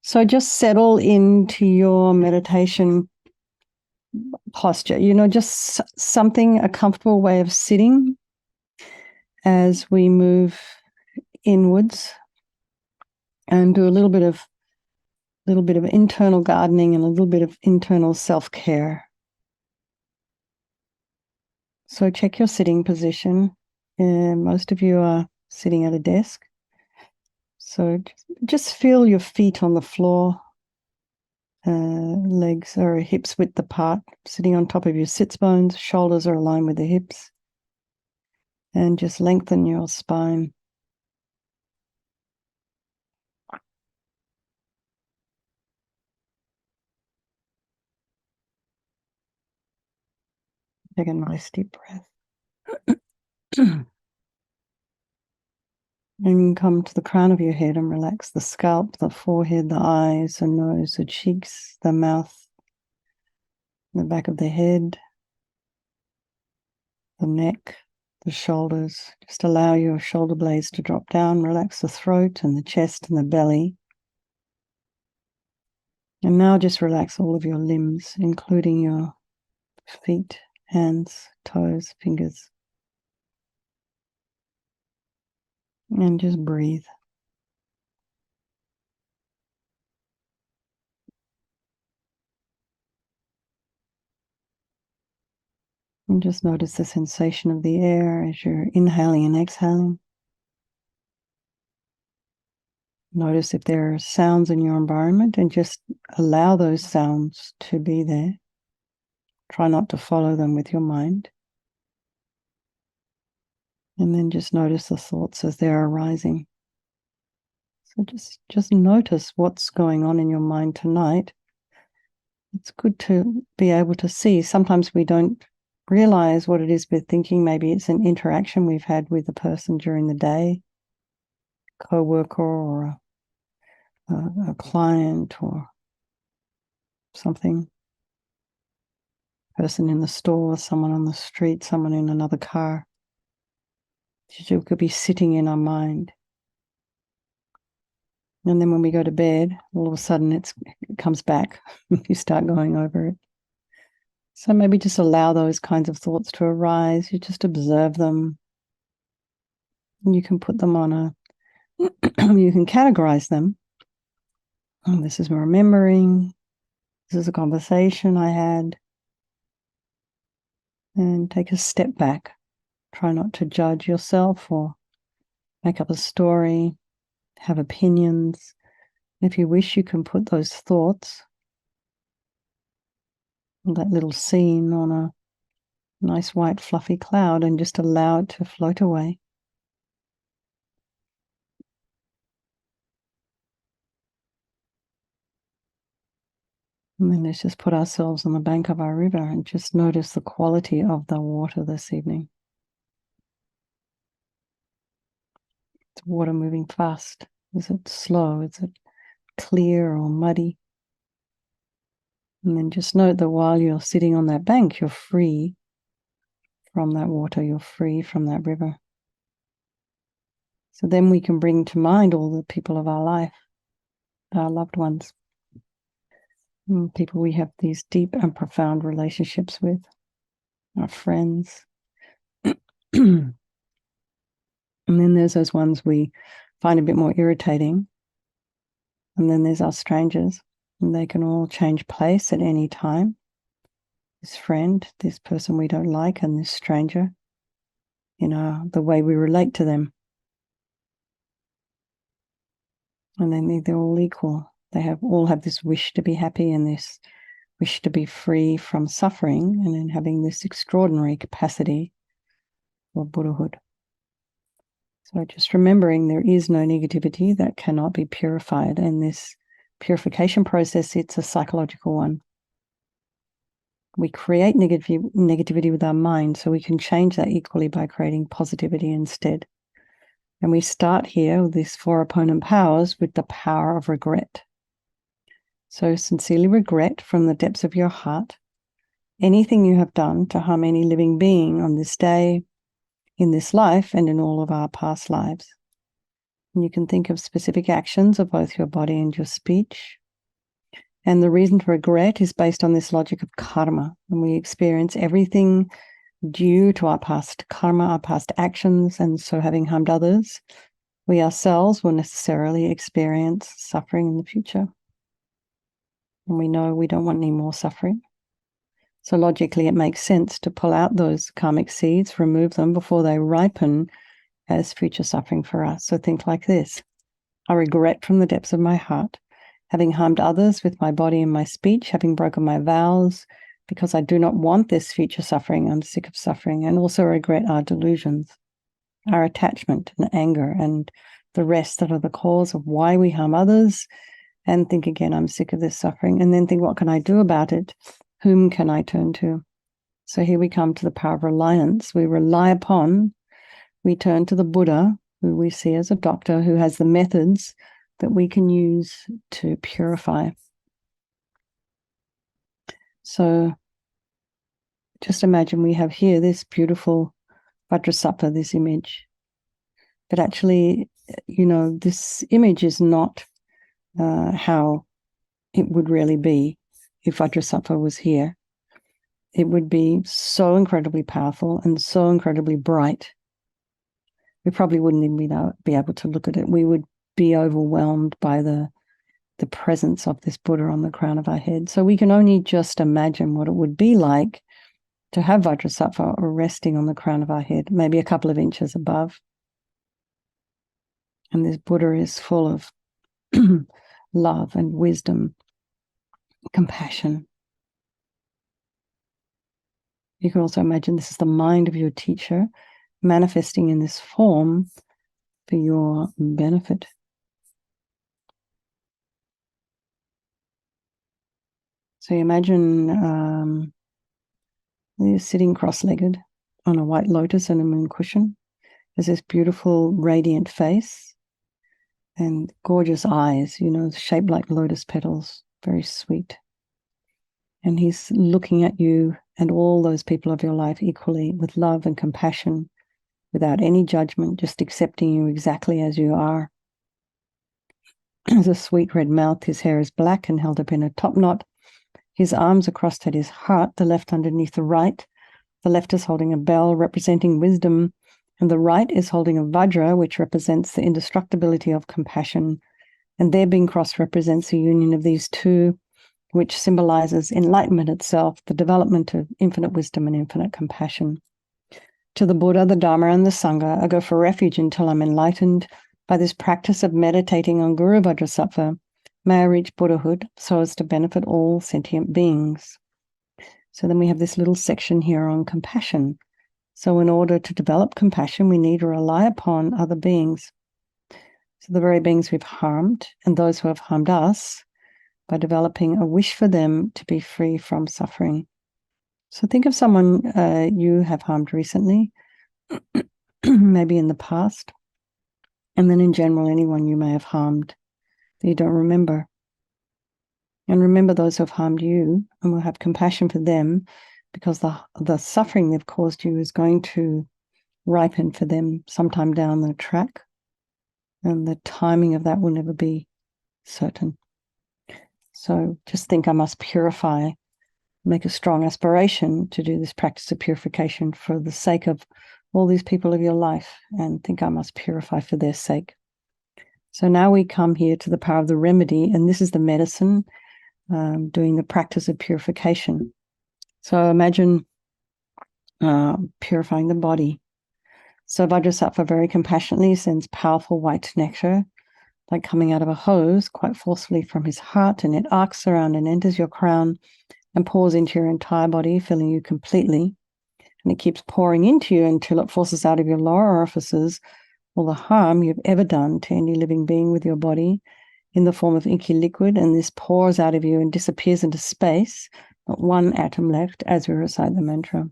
So just settle into your meditation posture, just something, a comfortable way of sitting as we move inwards and do a little bit of internal gardening and a little bit of internal self-care. So check your sitting position. Most of you are sitting at a desk. So just feel your feet on the floor, legs or hips width apart, sitting on top of your sits bones, shoulders are aligned with the hips, and just lengthen your spine. Take a nice deep breath. And come to the crown of your head and relax the scalp, the forehead, the eyes, the nose, the cheeks, the mouth, the back of the head, the neck, the shoulders. Just allow your shoulder blades to drop down. Relax the throat and the chest and the belly. And now just relax all of your limbs, including your feet, hands, toes, fingers. And just breathe. And just notice the sensation of the air as you're inhaling and exhaling. Notice if there are sounds in your environment and just allow those sounds to be there. Try not to follow them with your mind. And then just notice the thoughts as they're arising. So just notice what's going on in your mind tonight. It's good to be able to see. Sometimes we don't realize what it is we're thinking. Maybe it's an interaction we've had with a person during the day, co-worker or a client or something, person in the store, someone on the street, someone in another car. It could be sitting in our mind. And then when we go to bed, all of a sudden it comes back. You start going over it. So maybe just allow those kinds of thoughts to arise. You just observe them. And you can put them on you can categorize them. Oh, this is remembering. This is a conversation I had. And take a step back. Try not to judge yourself or make up a story, have opinions. If you wish, you can put those thoughts, that little scene, on a nice white fluffy cloud and just allow it to float away. And then let's just put ourselves on the bank of our river and just notice the quality of the water this evening. Is water moving fast? Is it slow? Is it clear or muddy? And then just note that while you're sitting on that bank, you're free from that water, you're free from that river. So then we can bring to mind all the people of our life, our loved ones, people we have these deep and profound relationships with, our friends. And then there's those ones we find a bit more irritating. And then there's our strangers, and they can all change place at any time. This friend, this person we don't like, and this stranger, the way we relate to them. And then they're all equal. They all have this wish to be happy and this wish to be free from suffering, and then having this extraordinary capacity for Buddhahood. So just remembering there is no negativity that cannot be purified, and this purification process, it's a psychological one. We create negativity with our mind, so we can change that equally by creating positivity instead. And we start here with these 4 opponent powers with the power of regret. So sincerely regret from the depths of your heart anything you have done to harm any living being on this day, in this life, and in all of our past lives. And you can think of specific actions of both your body and your speech. And the reason for regret is based on this logic of karma. And we experience everything due to our past karma, our past actions, and so having harmed others, we ourselves will necessarily experience suffering in the future. And we know we don't want any more suffering. So logically, it makes sense to pull out those karmic seeds, remove them before they ripen as future suffering for us. So think like this. I regret from the depths of my heart having harmed others with my body and my speech, having broken my vows, because I do not want this future suffering. I'm sick of suffering, and also regret our delusions, our attachment and anger, and the rest that are the cause of why we harm others. And think again, I'm sick of this suffering. And then think, what can I do about it? Whom can I turn to? So here we come to the power of reliance. We rely upon, we turn to the Buddha, who we see as a doctor, who has the methods that we can use to purify. So just imagine we have here this beautiful Vajrasattva, this image. But actually, this image is not how it would really be if Vajrasattva was here. It would be so incredibly powerful and so incredibly bright. We probably wouldn't even be able to look at it. We would be overwhelmed by the presence of this Buddha on the crown of our head. So we can only just imagine what it would be like to have Vajrasattva resting on the crown of our head, maybe a couple of inches above. And this Buddha is full of love and wisdom, compassion. You can also imagine this is the mind of your teacher manifesting in this form for your benefit. So you imagine you're sitting cross-legged on a white lotus and a moon cushion. There's this beautiful, radiant face and gorgeous eyes, shaped like lotus petals, very sweet. And he's looking at you and all those people of your life equally with love and compassion, without any judgment, just accepting you exactly as you are. Has a sweet red mouth. His hair is black and held up in a top knot. His arms are crossed at his heart, the left underneath the right. The left is holding a bell representing wisdom, and the right is holding a vajra, which represents the indestructibility of compassion. And their being crossed represents the union of these two, which symbolizes enlightenment itself, the development of infinite wisdom and infinite compassion. To the Buddha, the Dharma, and the Sangha, I go for refuge until I'm enlightened by this practice of meditating on Guru Vajrasattva. May I reach Buddhahood so as to benefit all sentient beings. So then we have this little section here on compassion. So in order to develop compassion, we need to rely upon other beings. So the very beings we've harmed and those who have harmed us, by developing a wish for them to be free from suffering. So think of someone you have harmed recently, maybe in the past, and then in general, anyone you may have harmed that you don't remember. And remember those who have harmed you, and will have compassion for them, because the suffering they've caused you is going to ripen for them sometime down the track, and the timing of that will never be certain. So just think, I must purify, make a strong aspiration to do this practice of purification for the sake of all these people of your life, and think, I must purify for their sake. So now we come here to the power of the remedy, and this is the medicine, doing the practice of purification. So imagine purifying the body. So Vajrasattva very compassionately sends powerful white nectar, like coming out of a hose, quite forcefully from his heart, and it arcs around and enters your crown and pours into your entire body, filling you completely. And it keeps pouring into you until it forces out of your lower orifices all the harm you've ever done to any living being with your body in the form of inky liquid, and this pours out of you and disappears into space, not one atom left as we recite the mantra.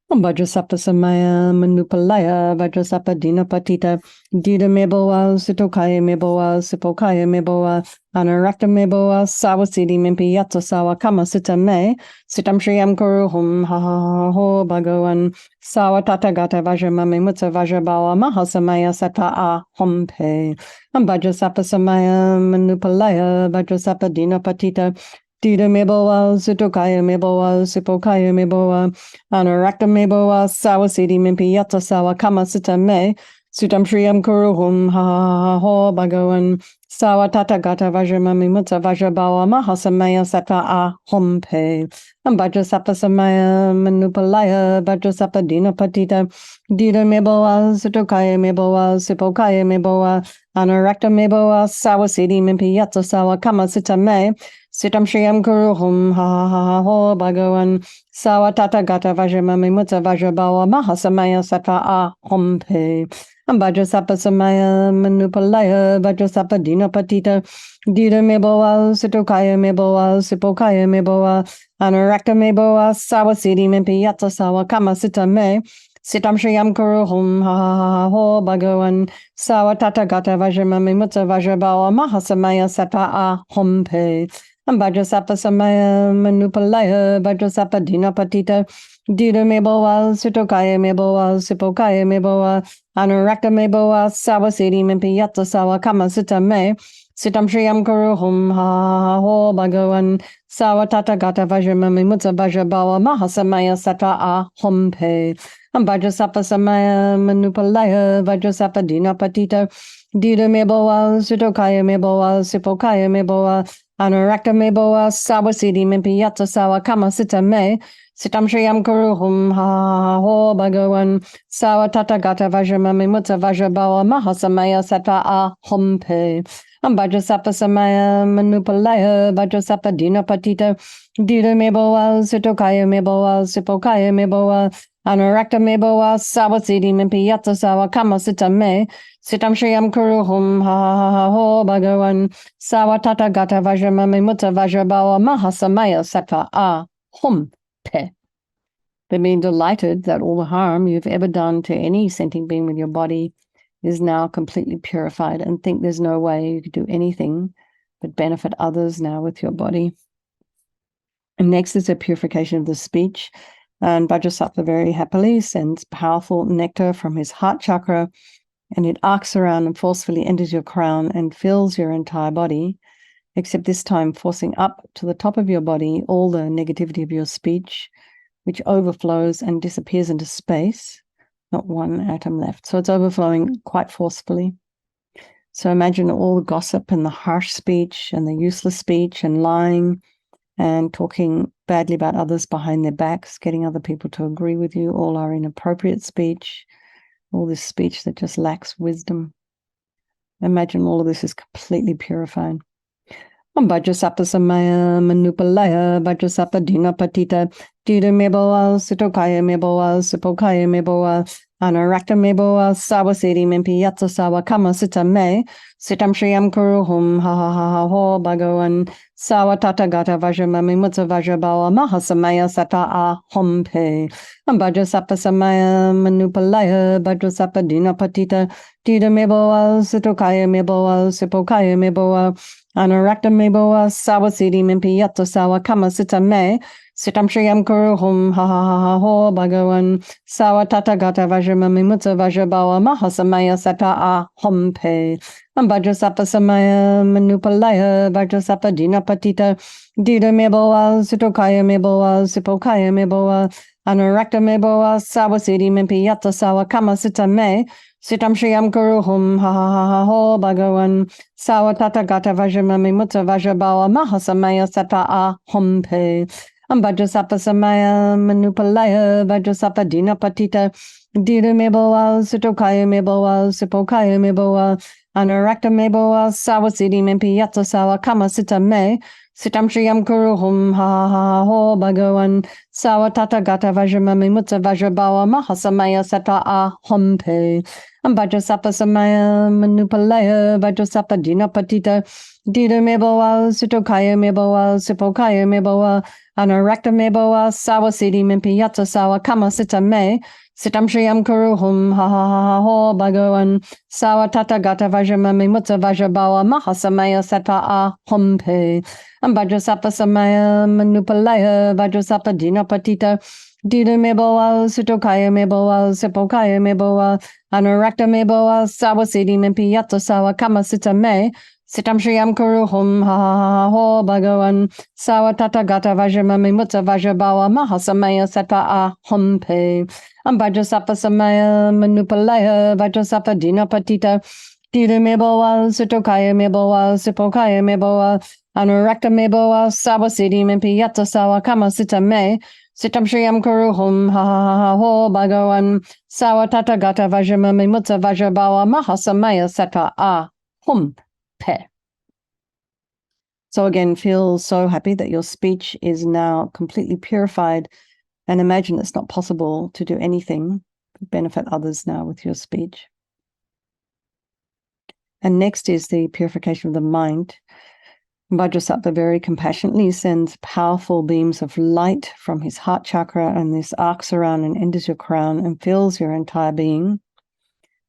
Vajrasapa Samaya Manupalaya Vajrasapa Dinapatita Dida Meboa Sitokaya Meboa Sipokaya Meboa Anarakta Meboa Sawasidi Mimpi Yatsa Sawa Kama Sita Me Sitam Shriyam Kuruhum Ha Ha Ho Bhagawan Sawa Tata Gata Vajramami Mutsa Vajrabawa Mahasamaya Sata A Hompe Vajrasapa Samaya Manupalaya Vajrasapa Dinapatita Dida Meboa Sitokaya Meboa Sipokaya Meboa Anarakta meboa sawasidi mimpi yatsa sawa kama sita me sutam shriyam kuruhum ha ha ho bhagawan sawa tata gata vajramami mutsa vajrabawa mahasamaya sata a hompe vajrasapa samaya manupalaya vajrasapa dinapatita dida meboa sutokaya meboa sipokaya meboa anarakta meboa sawasidi mimpi yatsa sawa kama sita me sitam shriyam kuruhum ha ha ho bhagawan Sawa tata gata vajramami mutsa vajrabawa mahasamaya sata a hompe. Vajrasapa samaya manupalaya vajrasapa dinapatita dida meboa sitokaya meboa sipokaya meboa anarakta meboa sawasidi mimpi yatsa sawa kama sita me sitam shriyam kuruhum ha ha ho bhagawan sawa tata gata vajramami mutsa vajrabawa mahasamaya sata a hompe. Vajrasapa samaya manupalaya vajrasapa dinapatita dida meboa sitokaya meboa sipokaya meboa anarakta meboa sawasidi mimpi yatsa sawa kama sita me sitam shriyam kuruhum ha ho bhagawan sawa tata gata vajramami mutsa vajrabawa mahasamaya sata a hompe vajrasapa samaya manupalaya vajrasapa dinapatita dida meboa sitokaya meboa sipokaya meboa Anarakta meboa sawasidi mimpi yatsa sawa kama sita me sitam shriyam kuruhum ha ho bhagawan sawa tata gata vajramami mutsa vajrabawa mahasamaya sata a hompe vajrasapa samaya manupalaya vajrasapa dinapatita dida meboa sitokaya meboa sipokaya meboa anarakta meboa sawasidi mimpi yatsa sawa kama sita me sitam shriyam kuruhum ha ho bhagawan Sawa tata gata vajramami mutsa vajrabawa mahasamaya sata a hum pe. They being delighted that all the harm you've ever done to any sentient being with your body is now completely purified and think there's no way you could do anything but benefit others now with your body. And next is a purification of the speech. And Vajrasattva very happily sends powerful nectar from his heart chakra, and it arcs around and forcefully enters your crown and fills your entire body, except this time forcing up to the top of your body all the negativity of your speech, which overflows and disappears into space, not one atom left. So it's overflowing quite forcefully. So imagine all the gossip and the harsh speech and the useless speech and lying and talking badly about others behind their backs, getting other people to agree with you, all are inappropriate speech, all this speech that just lacks wisdom. Imagine all of this is completely purified. Vajrasapa samaya manupalaya vajrasapa dinapatita dida meboa sitokaya meboa sipokaya meboa anarakta meboa sawasidi mimpi yatsa sawa kama sita me sitam shriyam kuruhum ha ha ho bhagawan sawa tata gata vajramami mutsa vajrabawa mahasamaya sata a hompe vajrasapa samaya manupalaya vajrasapa dinapatita dida meboa sitokaya meboa sipokaya meboa Anarakta meboa sawasidi mimpi yatsa sawa kama sita me sitam shriyam kuruhum ha ho bhagawan sawa tata gata vajramami mutsa vajrabawa mahasamaya sata a hompe vajrasapa samaya manupalaya vajrasapa dinapatita dida meboa sitokaya meboa sipokaya meboa anarakta meboa sawasidi mimpi yatsa sawa kama sita me sitam shriyam kuruhum ha ho bhagawan sawa tata gata vajramami mutsa vajrabawa mahasamaya sata a hompe vajrasapa samaya manupalaya vajrasapa dinapatita dida meboa sitokaya meboa sipokaya meboa anarakta meboa sawasidi mimpi yatsa sawa kama sita me Sitam Shriyam Kuru Hum Ha Ha Ho Bhagavan Sawatata Gata Vajramami Mutta Vajrabawa Mahasamaya Sata A Hompe Vajrasapa Samaya Manupalaya Vajrasapa Dinapatita Dida Meboa Sutokaya Meboa Sipokaya Meboa Anarakta Meboa Sawa Siddhi Mimpi Yatsa Sawa Kama Sita Me Sitam Shriyam Kuru Hum Ha Ha Ha Ho Bhagavan Sawatata Gata Vajramami Mutta Vajrabawa Mahasamaya Sata A Hompe Vajrasapa Samaya Manupalaya Vajrasapa Dinapatita Dida Meboa Sutokaya Meboa Sipokaya Meboa Anurakta Meboa Sawa Siddhi Mimpi Yatsa Sawa Kama Sita Me Sitam Shriyam Kuru Hum Ha Ha Ha Ho Bhagavan Sawa Tata Gata Vajramami Mutta Vajrabawa Mahasamaya Sata A Hompe Vajrasapa Samaya Manupalaya Vajrasapa Dinapatita Dida Meboa Sutokaya Meboa Sipokaya Meboa Anurakta Meboa Sawa Siddhi Mimpi Yatsa Sawa Kama Sita Me Sitam Shriyam Kuru Hum Ha Ha Ha Ho Bhagavan Sawa Tata Gata Vajramami Mutta Vajrabawa Mahasamaya Sata A Hum Pe. So again, feel so happy that your speech is now completely purified, and imagine it's not possible to do anything to benefit others now with your speech. And next is the purification of the mind. Vajrasattva very compassionately sends powerful beams of light from his heart chakra, and this arcs around and enters your crown and fills your entire being.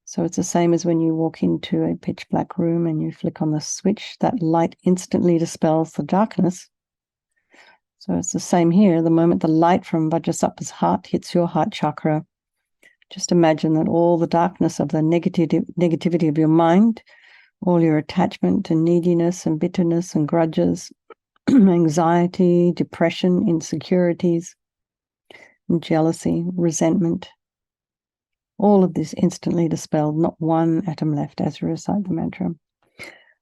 So it's the same as when you walk into a pitch black room and you flick on the switch, that light instantly dispels the darkness. So it's the same here. The moment the light from Vajrasattva's heart hits your heart chakra, just imagine that all the darkness of the negativity of your mind, all your attachment to neediness and bitterness and grudges, anxiety, depression, insecurities, jealousy, resentment, all of this instantly dispelled, not one atom left as you recite the mantra.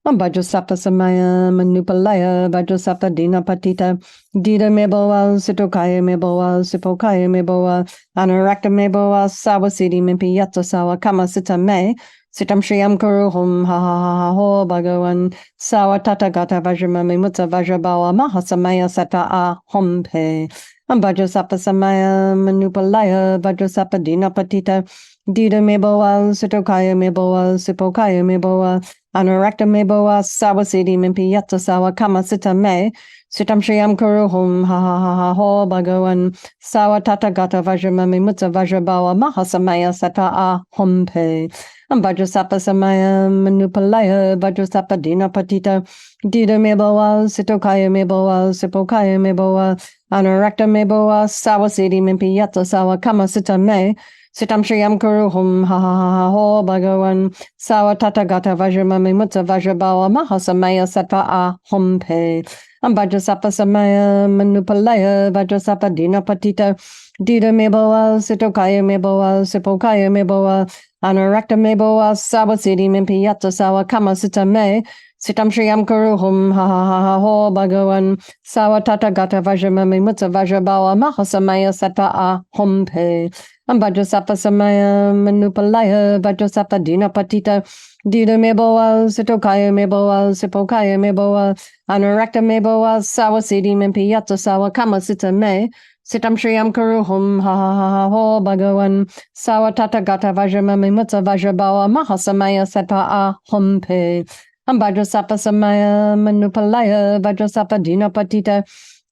Vajrasapa Samaya Manupalaya Vajrasapa Dinapatita Dida Meboa Sitokaya Meboa Sipokaya Meboa Anurakta Meboa Sawa Siddhi Mimpi Yatsa Sawa Kama Sita Me Sitam Shriyam Kuru Hum Ha Ha Ha Ho Bhagavan Sawa Tata Gata Vajramami Mutta Vajrabawa Mahasamaya Sata A Hompe Vajrasapa Samaya Manupalaya Vajrasapa Dinapatita Dida Meboa Sitokaya Meboa Sipokaya Meboa Anurakta Meboa Sawa Siddhi Mimpi Yatsa Sawa Kama Sita Me Sitam Shriyam Kuru Hum Ha Ha Ha Ha Ho Bhagavan Sawa Tata Gata Vajramami Mutta Vajrabawa Mahasamaya Sata A Hompe Vajrasapa Samaya Manupalaya Vajrasapa Dinapatita Dida Meboa Sitokaya Meboa Sipokaya Meboa Anurakta Meboa Sawa Siddhi Mimpi Yatsa Sawa Kama Sita Me Sitam Shriyam Kuru Hum Ha Ha Ha Ho Bhagavan Sawa Tata Gata Vajramami Mutta Vajrabawa Mahasamaya Sata A Hompe Vajrasapa Samaya Manupalaya Vajrasapa Dinapatita Dida Meboa Sitokaya Meboa Sipokaya Meboa Anurakta Meboa Sawa Siddhi Mimpi Yatsa Sawa Kama Sita Me Sitam Shriyam Kuru Hum Ha Ha Ha Ho Bhagavan Sawa Tata Gata Vajramami Mutta Vajrabawa Mahasamaya Sata A Hompe Vajrasapa Samaya Manupalaya Vajrasapa Dinapatita Dida Meboa Sitokaya Meboa Sipokaya Meboa Anurakta Meboa Sawa Siddhi Mimpi Yatsa Sawa Kama Sita Me Sitam Shriyam Kuru Hum Ha Ha Ha Ho Bhagavan Sawa Tata Gata Vajramami Mutta Vajrabawa Mahasamaya Sata A Hompe Vajrasapa Samaya Manupalaya Vajrasapa Dinapatita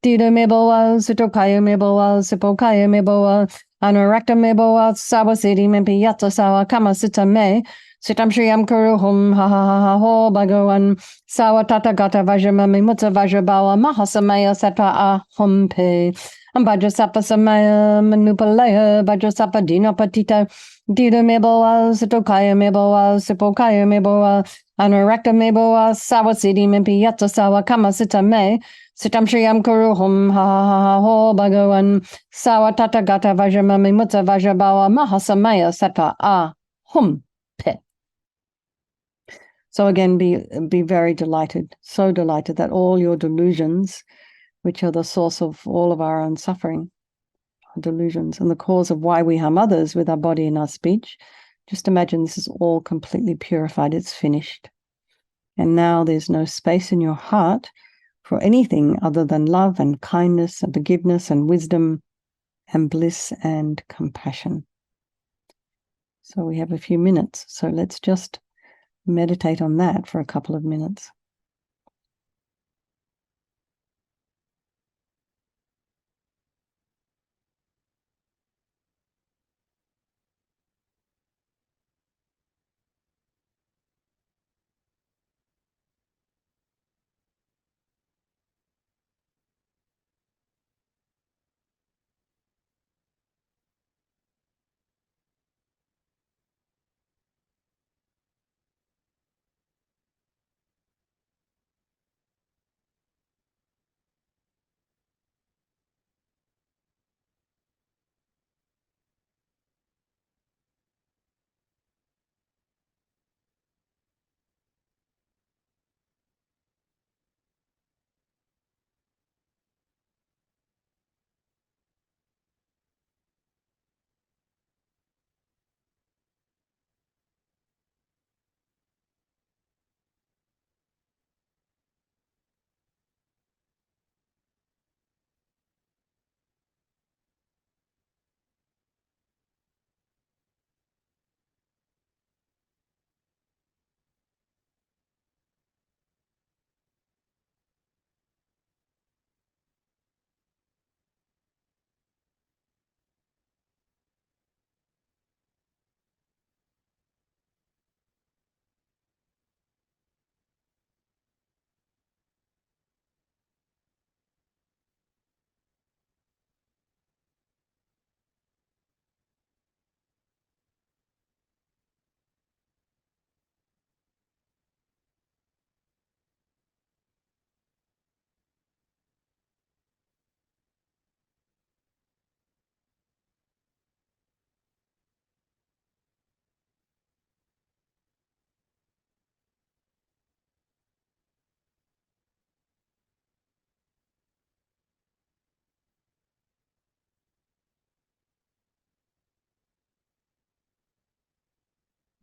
Dida Meboa Sitokaya Meboa Sipokaya Meboa Anurakta Meboa Sawa Siddhi Mimpi Yatsa Sawa Kama Sita Me Sitam Shriyam Kuru Hum Ha Ha Ha Ho Bhagavan Sawa Tata Gata Vajramami Mutta Vajrabawa Mahasamaya Sata A Hompe Vajrasapa Samaya Manupalaya Vajrasapa Dinapatita Dida Meboa Sitokaya Meboa Sipokaya Meboa Anurakta Meboa Sawa Siddhi Mimpi Yatsa Sawa Kama Sita Me Sitam Shriyam Kuru Hum Ha Ha Ha Ho Bhagavan Sawa Tata Gata Vajramami Mutta Vajrabawa Mahasamaya Sata A Hum Pe. So again, be very delighted, so delighted that all your delusions, which are the source of all of our own suffering, are delusions and the cause of why we harm others with our body and our speech. Just imagine this is all completely purified. It's finished. And now there's no space in your heart for anything other than love and kindness and forgiveness and wisdom and bliss and compassion. So we have a few minutes. So let's just meditate on that for a couple of minutes.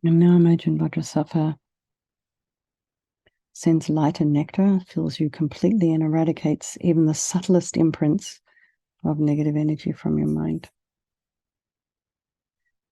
And now imagine Vajrasattva sends light and nectar, fills you completely and eradicates even the subtlest imprints of negative energy from your mind.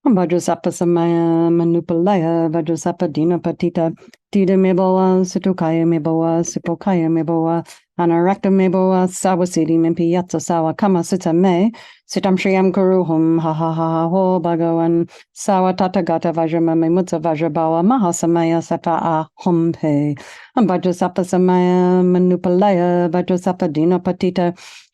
Vajrasattva samaya manupalaya Vajrasattva dina patita Tida meboa situkaya meboa sipokaya meboa anarakta meboa sawasiti mimpi yatsa sawa kama sita me sitam shriyam kuruhum ha ha ha ho bhagavan sawa tatagata vajramame mutsa vajrabawa mahasamaya sata a humpe Vajrasattva samaya manupalaya Vajrasattva dina patita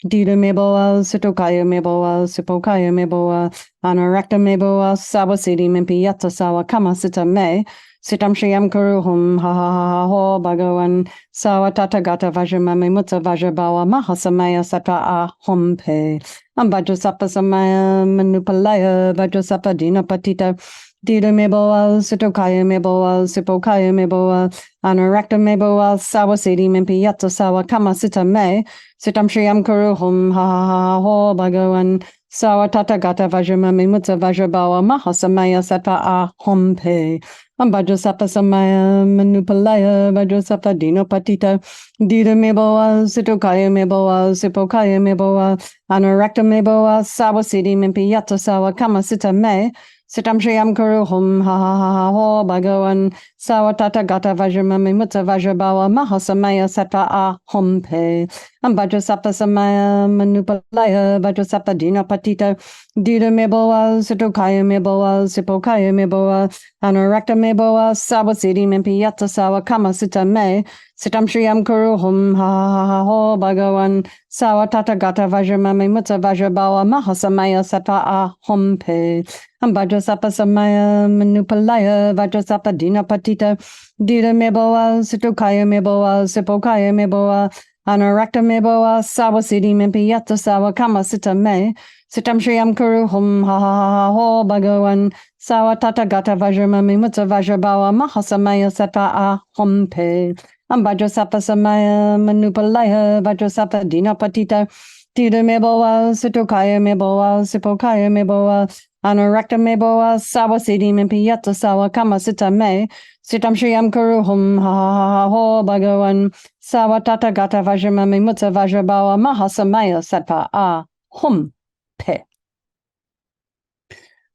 Tida meboa situkaya meboa sipokaya meboa anarakta meboa sawasiti mimpi yatsa sawa kama sita me Sitam Shriyam Kuruhum ha ha ha ha ho bhagavan sawa tatagata vajramame mutsa vajrabawa mahasamaya sata a humpe Vajrasattva samaya manupalaya Vajrasattva dina patita Dida meboa situkaya meboa sipokaya meboa anarakta meboa sawasiti mimpi yatsa sawa kama sita me Sitam Shriyam Kuruhum ha ha ha ha ho bhagavan sawa tatagata vajramame mutsa vajrabawa mahasamaya sata a humpe Vajrasattva samaya manupalaya Vajrasattva dina patita Dida meboa situkaya meboa sipokaya meboa anarakta meboa sawasiti mimpi yatsa sawa kama sita me Sitam Shriyam Kuruhum ha ha ha ha ho bhagavan sawa tatagata vajramame mutsa vajrabawa mahasamaya sata a humpe Vajrasattva samaya manupalaya Vajrasattva dina patita Dida meboa situkaya meboa sipokaya meboa anarakta meboa sawasiti mimpi yatsa sawa kama sita me Sitam Shriyam Kuruhum ha ha ha ha ho bhagavan sawa tatagata vajramame mutsa vajrabawa mahasamaya sata a humpe Vajrasattva samaya manupalaya Vajrasattva dina patita Dida meboa situkaya meboa sipokaya meboa anarakta meboa sawasiti mimpi yatsa sawa kama sita me Sitam Shriyam Kuruhum ha ha ha ha ho bhagavan sawa tatagata vajramame mutsa vajrabawa mahasamaya sata a humpe Vajrasattva samaya manupalaya Vajrasattva dina patita Dida meboa situkaya meboa sipokaya meboa anarakta meboa sawasiti mimpi yatsa sawa kama sita me Sitam Shriyam Kuru Hum Ha Ha Ho Bhagavan Sawatata Gata Vajramami Mutsa Vajrabawa Mahasamaya Satpa A Hum Pe.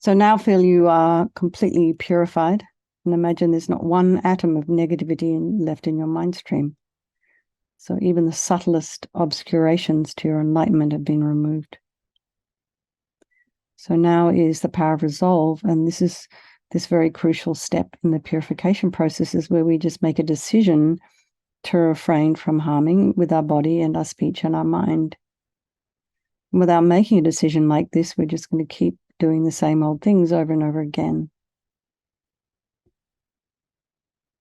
So now feel you are completely purified, and imagine there's not one atom of negativity left in your mind stream. So even the subtlest obscurations to your enlightenment have been removed. So now is the power of resolve, and this is this very crucial step in the purification process, is where we just make a decision to refrain from harming with our body and our speech and our mind. And without making a decision like this, we're just going to keep doing the same old things over and over again.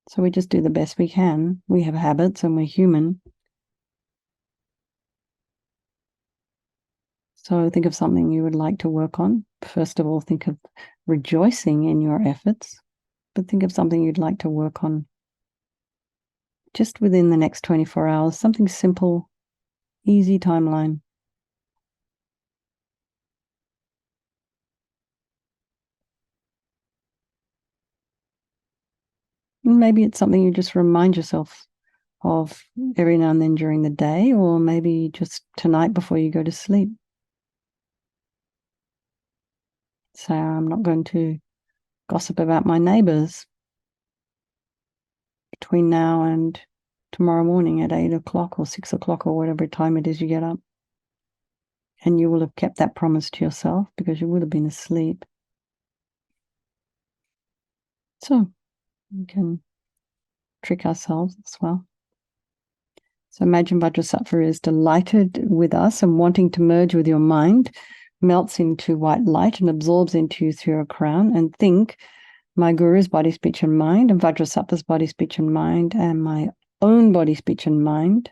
So we just do the best we can. We have habits and we're human. So think of something you would like to work on. First of all, think of rejoicing in your efforts, but think of something you'd like to work on just within the next 24 hours, something simple, easy timeline. And maybe it's something you just remind yourself of every now and then during the day, or maybe just tonight before you go to sleep. Say, I'm not going to gossip about my neighbors between now and tomorrow morning at 8 o'clock or 6 o'clock or whatever time it is you get up. And you will have kept that promise to yourself because you would have been asleep. So we can trick ourselves as well. So imagine Vajrasattva is delighted with us and wanting to merge with your mind, melts into white light and absorbs into you through your crown, and think, my guru's body, speech, and mind, and Vajrasattva's body, speech, and mind, and my own body, speech, and mind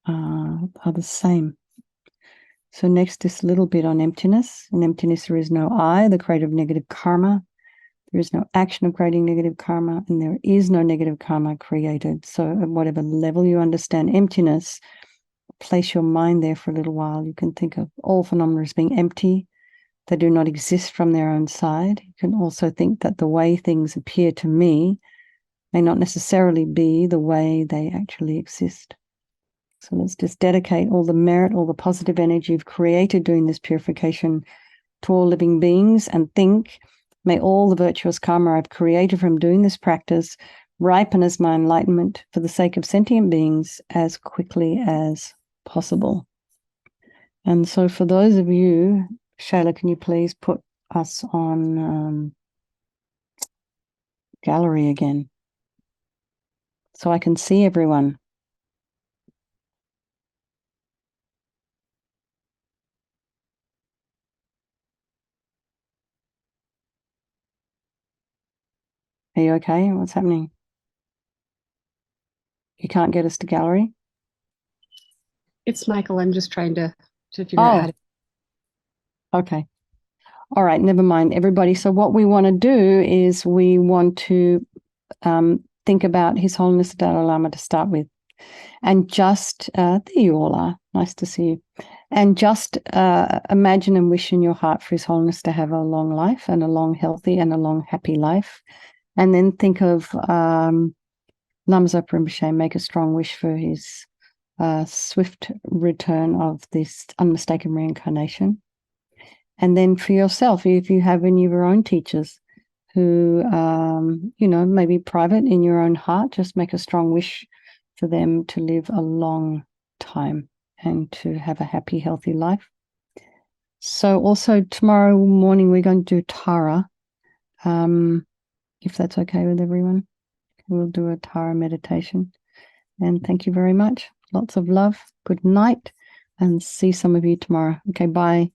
are the same. So next, this little bit on emptiness. In emptiness, there is no I, the creator of negative karma. There is no action of creating negative karma, and there is no negative karma created. So at whatever level you understand emptiness, place your mind there for a little while. You can think of all phenomena as being empty. They do not exist from their own side. You can also think that the way things appear to me may not necessarily be the way they actually exist. So let's just dedicate all the merit, all the positive energy you've created doing this purification to all living beings, and think, may all the virtuous karma I've created from doing this practice ripen as my enlightenment for the sake of sentient beings as quickly as possible. And so for those of you, Shayla, can you please put us on gallery again so I can see everyone? Are you okay? What's happening? You can't get us to gallery? It's Michael. I'm just trying to figure out how to. Okay. All right, never mind, everybody. So what we want to do is we want to think about His Holiness the Dalai Lama to start with. And just, there you all are. Nice to see you. And just imagine and wish in your heart for His Holiness to have a long life and a long, healthy and a long, happy life. And then think of Lama Zopa Rinpoche, make a strong wish for his swift return of this unmistaken reincarnation. And then for yourself, if you have any of your own teachers who, maybe private in your own heart, just make a strong wish for them to live a long time and to have a happy, healthy life. So also tomorrow morning, we're going to do Tara, if that's okay with everyone. We'll do a Tara meditation. And thank you very much. Lots of love. Good night. And see some of you tomorrow. Okay, bye.